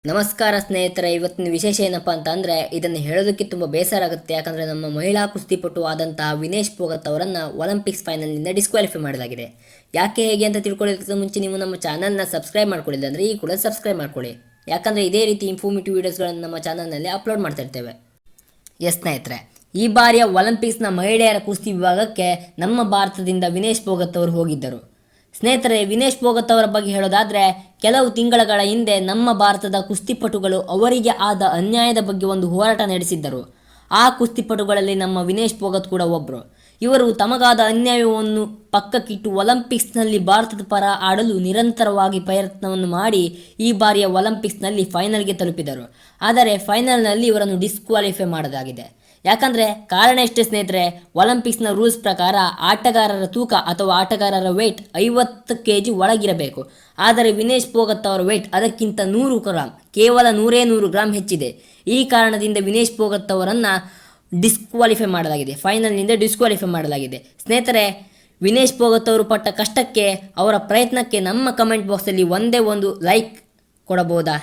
ನಮಸ್ಕಾರ ಸ್ನೇಹಿತರೆ, ಇವತ್ತಿನ ವಿಶೇಷ ಏನಪ್ಪ ಅಂತ ಅಂದರೆ ಇದನ್ನು ಹೇಳೋದಕ್ಕೆ ತುಂಬ ಬೇಸರ ಆಗುತ್ತೆ. ಯಾಕಂದರೆ ನಮ್ಮ ಮಹಿಳಾ ಕುಸ್ತಿಪಟು ಆದಂತಹ ವಿನೇಶ್ ಫೋಗತ್ ಅವರನ್ನು ಒಲಿಂಪಿಕ್ಸ್ ಫೈನಲ್ನಿಂದ ಡಿಸ್ಕ್ವಾಲಿಫೈ ಮಾಡಲಾಗಿದೆ. ಯಾಕೆ ಹೇಗೆ ಅಂತ ತಿಳ್ಕೊಳ್ಳೋದಕ್ಕಿಂತ ಮುಂಚೆ ನೀವು ನಮ್ಮ ಚಾನಲ್ನ ಸಬ್ಸ್ಕ್ರೈಬ್ ಮಾಡ್ಕೊಳ್ಳಿಲ್ಲ ಅಂದರೆ ಈ ಕೂಡ ಸಬ್ಸ್ಕ್ರೈಬ್ ಮಾಡ್ಕೊಳ್ಳಿ. ಯಾಕಂದರೆ ಇದೇ ರೀತಿ ಇನ್ಫಾರ್ಮೇಟಿವ್ ವೀಡಿಯೋಸ್ಗಳನ್ನು ನಮ್ಮ ಚಾನಲ್ನಲ್ಲಿ ಅಪ್ಲೋಡ್ ಮಾಡ್ತಾ ಇರ್ತೇವೆ. ಸ್ನೇಹಿತರೆ, ಈ ಬಾರಿಯ ಒಲಿಂಪಿಕ್ಸ್ನ ಮಹಿಳೆಯರ ಕುಸ್ತಿ ವಿಭಾಗಕ್ಕೆ ನಮ್ಮ ಭಾರತದಿಂದ ವಿನೇಶ್ ಫೋಗತ್ ಅವರು ಹೋಗಿದ್ದರು. ಸ್ನೇಹಿತರೆ, ವಿನೇಶ್ ಫೋಗತ್ ಅವರ ಬಗ್ಗೆ ಹೇಳೋದಾದರೆ, ಕೆಲವು ತಿಂಗಳ ಹಿಂದೆ ನಮ್ಮ ಭಾರತದ ಕುಸ್ತಿಪಟುಗಳು ಅವರಿಗೆ ಆದ ಅನ್ಯಾಯದ ಬಗ್ಗೆ ಒಂದು ಹೋರಾಟ ನಡೆಸಿದ್ದರು. ಆ ಕುಸ್ತಿಪಟುಗಳಲ್ಲಿ ನಮ್ಮ ವಿನೇಶ್ ಫೋಗತ್ ಕೂಡ ಒಬ್ಬರು. ಇವರು ತಮಗಾದ ಅನ್ಯಾಯವನ್ನು ಪಕ್ಕಕ್ಕಿಟ್ಟು ಒಲಿಂಪಿಕ್ಸ್ನಲ್ಲಿ ಭಾರತದ ಪರ ಆಡಲು ನಿರಂತರವಾಗಿ ಪ್ರಯತ್ನವನ್ನು ಮಾಡಿ ಈ ಬಾರಿಯ ಒಲಿಂಪಿಕ್ಸ್ನಲ್ಲಿ ಫೈನಲ್ಗೆ ತಲುಪಿದರು. ಆದರೆ ಫೈನಲ್ನಲ್ಲಿ ಇವರನ್ನು ಡಿಸ್ಕ್ವಾಲಿಫೈ ಮಾಡಲಾಗಿದೆ. ಯಾಕಂದರೆ ಕಾರಣ ಎಷ್ಟೇ ಸ್ನೇಹಿತರೆ, ಒಲಿಂಪಿಕ್ಸ್ನ ರೂಲ್ಸ್ ಪ್ರಕಾರ ಆಟಗಾರರ ತೂಕ ಅಥವಾ ಆಟಗಾರರ ವೆಯ್ಟ್ 50 kg ಒಳಗಿರಬೇಕು. ಆದರೆ ವಿನೇಶ್ ಫೋಗತ್ ಅವರ ವೆಯ್ಟ್ ಅದಕ್ಕಿಂತ 100 ಗ್ರಾಮ್, ಕೇವಲ 100 ಗ್ರಾಮ್ ಹೆಚ್ಚಿದೆ. ಈ ಕಾರಣದಿಂದ ವಿನೇಶ್ ಫೋಗತ್ ಅವರನ್ನು ಡಿಸ್ಕ್ವಾಲಿಫೈ ಮಾಡಲಾಗಿದೆ, ಫೈನಲ್ನಿಂದ ಡಿಸ್ಕ್ವಾಲಿಫೈ ಮಾಡಲಾಗಿದೆ. ಸ್ನೇಹಿತರೆ, ವಿನೇಶ್ ಫೋಗತ್ ಅವರು ಪಟ್ಟ ಕಷ್ಟಕ್ಕೆ, ಅವರ ಪ್ರಯತ್ನಕ್ಕೆ ನಮ್ಮ ಕಮೆಂಟ್ ಬಾಕ್ಸಲ್ಲಿ ಒಂದೇ ಒಂದು ಲೈಕ್ ಕೊಡಬಹುದಾ?